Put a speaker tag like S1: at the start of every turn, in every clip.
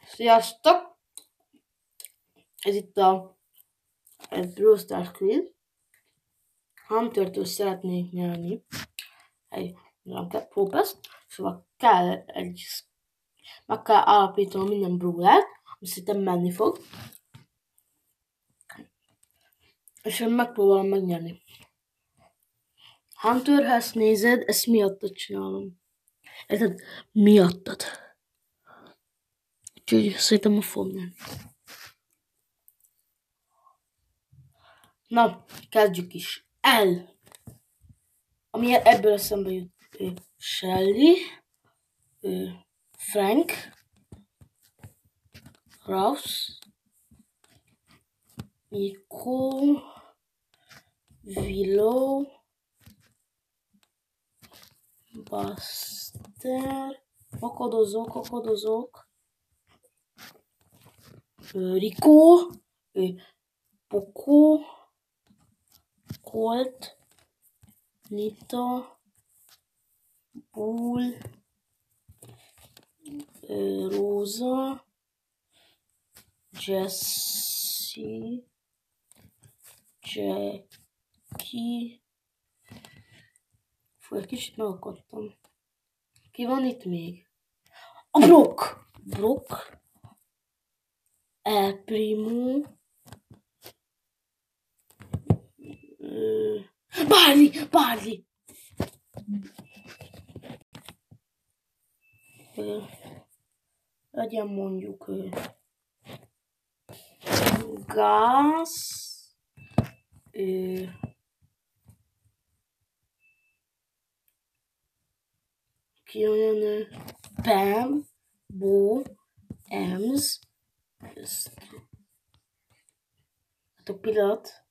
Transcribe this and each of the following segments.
S1: Sziasztok! Ez itt a Brawl Stars quiz. Hunter-től szeretnék nyerni egy próbást, szóval meg kell állapítanom minden brawlert, ami szerintem menni fog. És én megpróbálom megnyerni. Hunterhez nézed, ezt miattad csinálom. Érted? Miattad. Úgyhogy szerintem ma fogom nyerni. Na, kezdjük is el! Ami ebből eszembe jut. Shelly, Frank, Rouse, Nico, Willow, Buster, okodozók, Rico, Poco, Colt, Nita, Bull, Rosa, Jessie, Jackie. Fú, egy kicsit megakadtam. Ki van itt még? A Brock, El Primo, Barley. Legyen mondjuk Gáz, ki olyan Pam, Bo, Ems, hát a pillanat.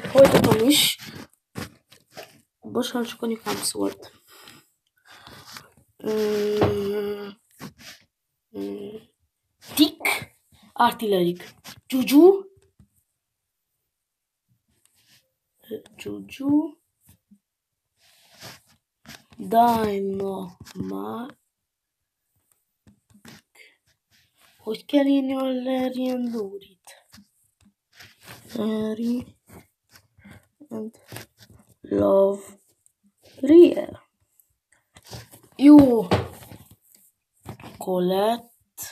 S1: Folytatom is. Bocsánat, csak anyukám szólt. Tick, Artillerik, Juju, Dynamite. Hogy kell írni a Larry and Lórit? Larry and Love Real. Jó. Colette,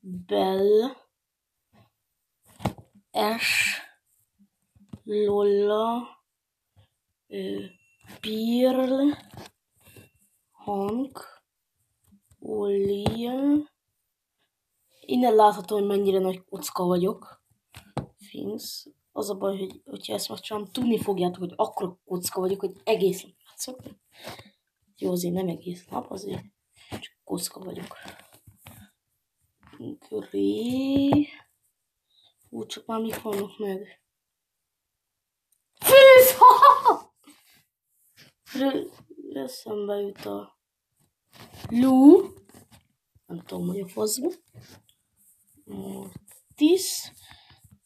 S1: Belle, Ash, Lola, Pearl, Hank, Olia. Innen látható, hogy mennyire nagy kocka vagyok. Finsz. Az a baj, hogyha ezt megcsinálom, tudni fogjátok, hogy akkora kocka vagyok, hogy egész nap játszok. Jó, azért nem egész nap, azért csak kocka vagyok. Gré. Csak már mik vannak meg? Fűz! Eszembe jut a Lou. Nem tudom, hogy a faszba. Mortis.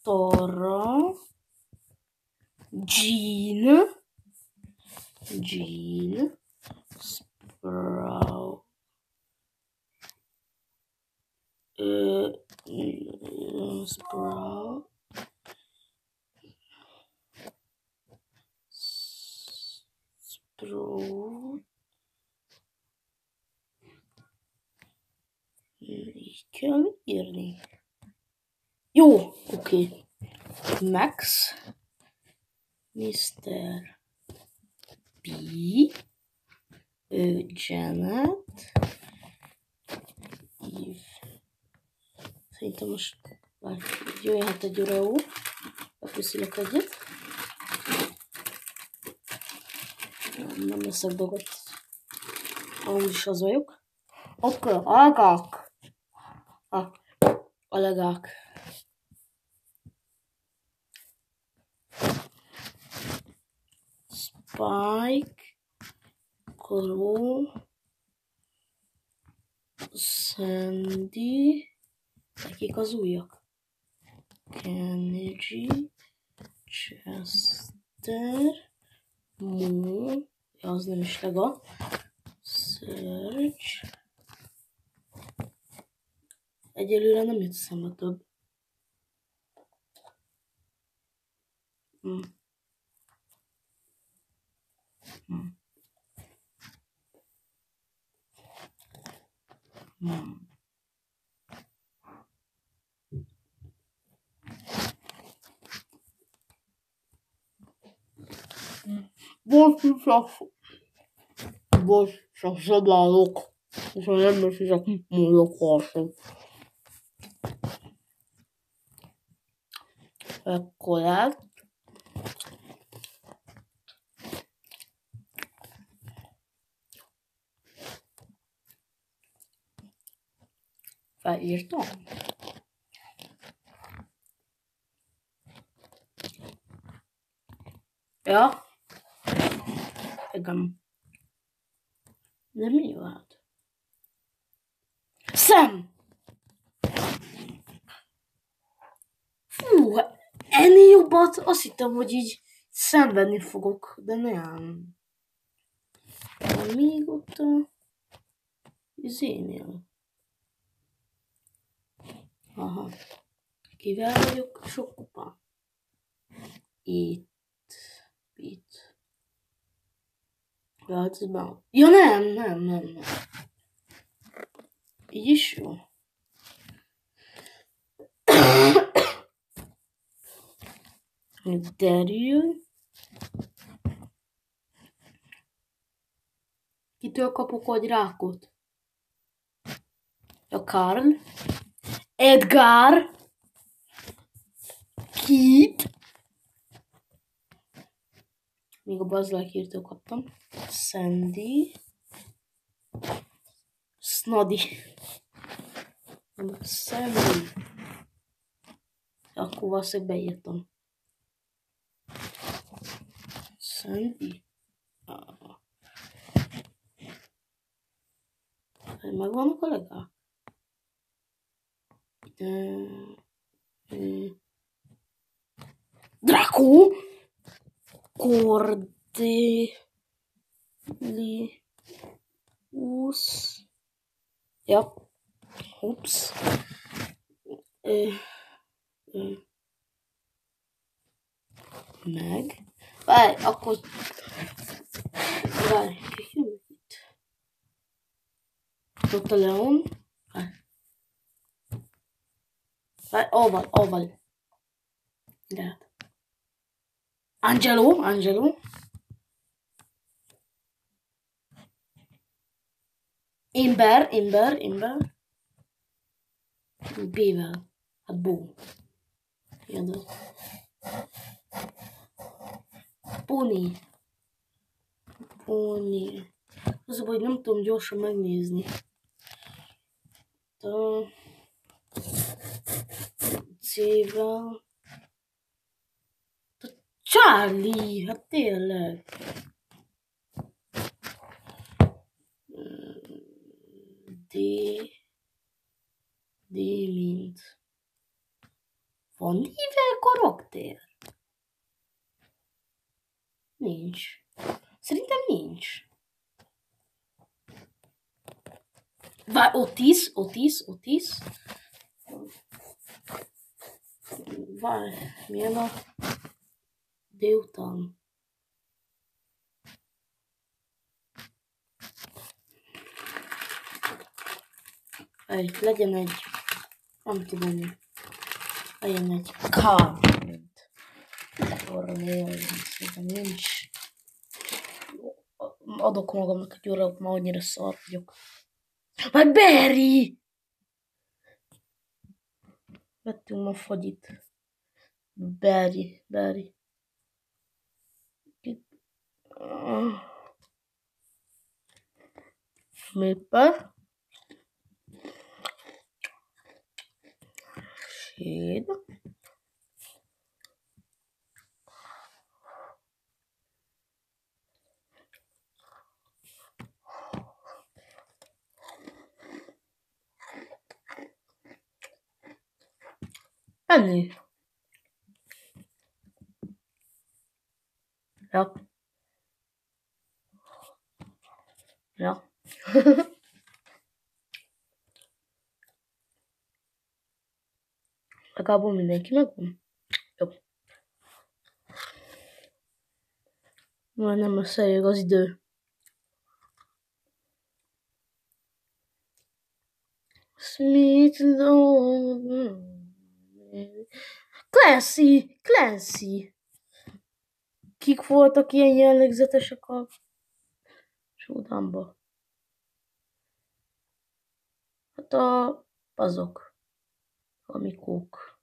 S1: Tara. Jean. Sprout. Sprout. Így kell írni. Jó, oké. Max. Mr. P. Janet. Eve. Szerintem most jöjjhet egy Oreo. Befőszülök egyet. Nem leszek dolgot. Amúgy is az vagyok. Akkor algák. A legák. Spike. Crow. Sandy. Nekik az újak. Kennedy. Chester. Mo. Ja, az nem is lega. Search. Egyelőre nem jut eszembe több. Most csak zabálok, és ha nem mesélek, mondok alszom. Akkor lett. Felírtam. Ja. Igen. De mi volt? Szem! Fú, ennél jobbat azt hittem, hogy így szenvedni fogok, de nem. Még ott a izénél. Aha. Kivel vagyok? Sok kupa. Itt. Látszban. Ja nem. Így is jó. Derül. Kitől kapok egy rákot? A Karl. Edgar. Kit. Még a Buzz Lightyear-től kaptam. Sandy. Snoddy. Sandy. Akkor valószínűleg beírtam. Sandy. Megvannak a legák? Draco. Cordelius. Ja. Ups. Meg. Várj, akkor... Várj, kikjön itt. Ott a Leon. Várj, Oval. De. Angelo. Ember. B-vel. Hát Bo. Jadó. Pony. Az a baj, hogy nem tudom gyorsan megnézni. C-vel. Charlie, hát tényleg. D mint. Van nével karakter? Nincs. Szerintem nincs. Várj, Otis. Várj, milyen a délután? Legyen egy, nem tudom, legyen egy card. Szerintem nincs. Adok magamnak egy óra, ma annyira szar vagyok. Vagy Barry! Vettünk ma fagyit. Barry. Mipper. Shade. Ennyi. Ja. Ja. Legalább mindenki megvan. Jó. Már nem lesz elég az idő. Sweet Lord. Clancy. Kik voltak ilyen jellegzetesek a Showdownban? Hát azok. Amikók.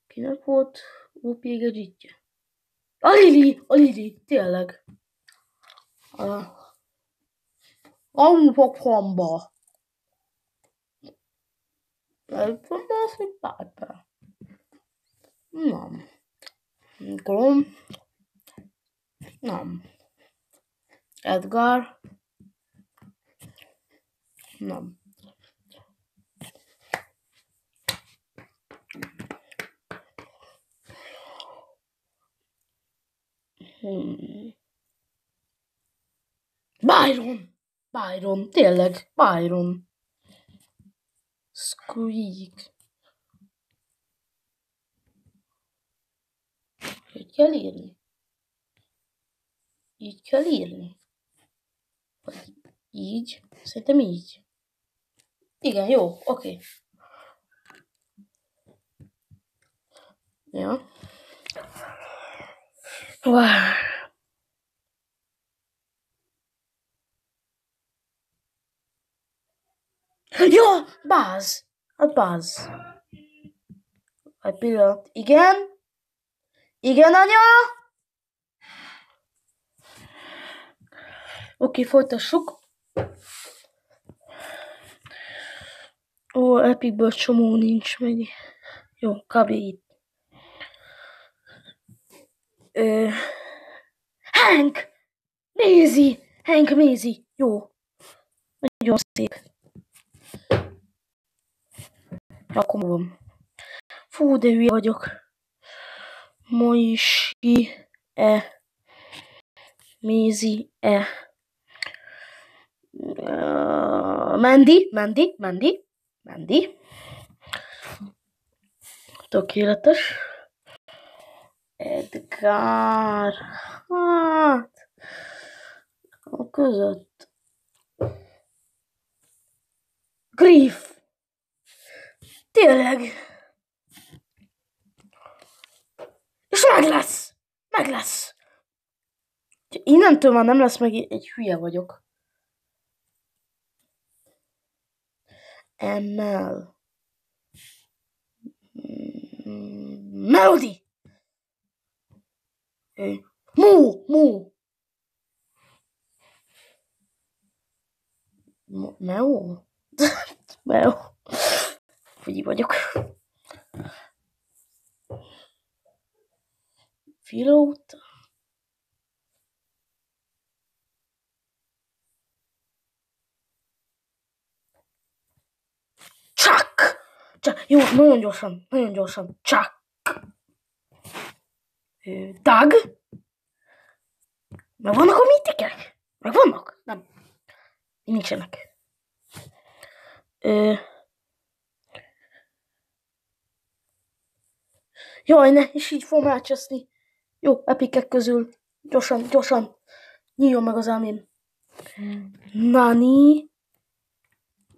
S1: Kinek volt OP gadgetje? A Lili, tényleg. Amupokamba. Elfordulsz Piper. Nem. Grom. Nem. Edgar. Nem. Byron, tényleg, Byron. Squeak. Hogy kell írni? Így kell írni? Vagy így? Szerintem így. Igen, jó, oké. Ja. Ja, Buzz. A Buzz. Egy pillanat. Igen? Igen, anya? Oké, folytassuk. Ó, Epicből csomó nincs meg. Jó, kb. Itt. Hank Maisie. Jó. Nagyon szép. Akkor van. Fú, de hülye vagyok. Maisie. Mandy. Tökéletes. Edgar. Hát. A között. Griff. Tényleg. És meg lesz. Innentől már nem lesz meg, egy hülye vagyok. Emmel. Melody. Mu. Meo. Úgy vagyok. Filót. Chuck. Jó, nagyon gyorsan. Chuck. Doug. Meg vannak a mítikek? Meg vannak? Nem. Nincsenek. Jaj, ne, és így fogom elcseszni. Jó, epikek közül. Gyorsan. Nyíljon meg az elmém. Nani.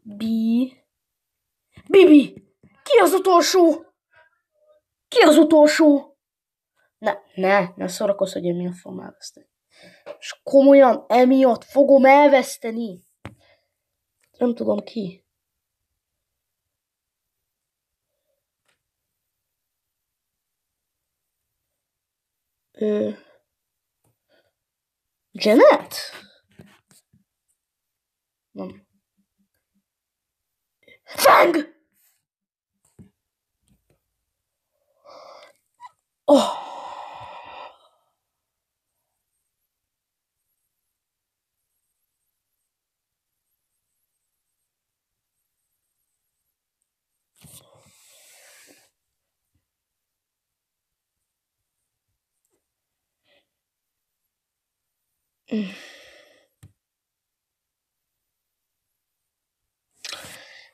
S1: Bibi. Ki az utolsó? Ne szórakozz, hogy én miatt fogom elveszteni. És komolyan, emiatt fogom elveszteni. Nem tudom ki. Janet? Nem. Fang! Oh.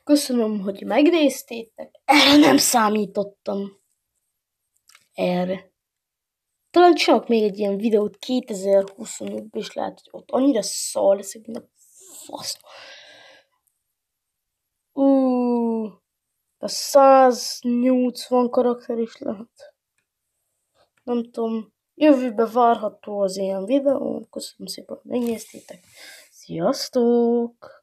S1: Köszönöm, hogy megnéztétek. Erre nem számítottam. Erre. Talán csak még egy ilyen videót 2025-ben is lehet, hogy ott annyira szar leszek, mint a fasz. A 180 karakter is lehet. Nem tudom. Jövőben várható az ilyen videó. Köszönöm szépen, hogy megnéztétek. Sziasztok!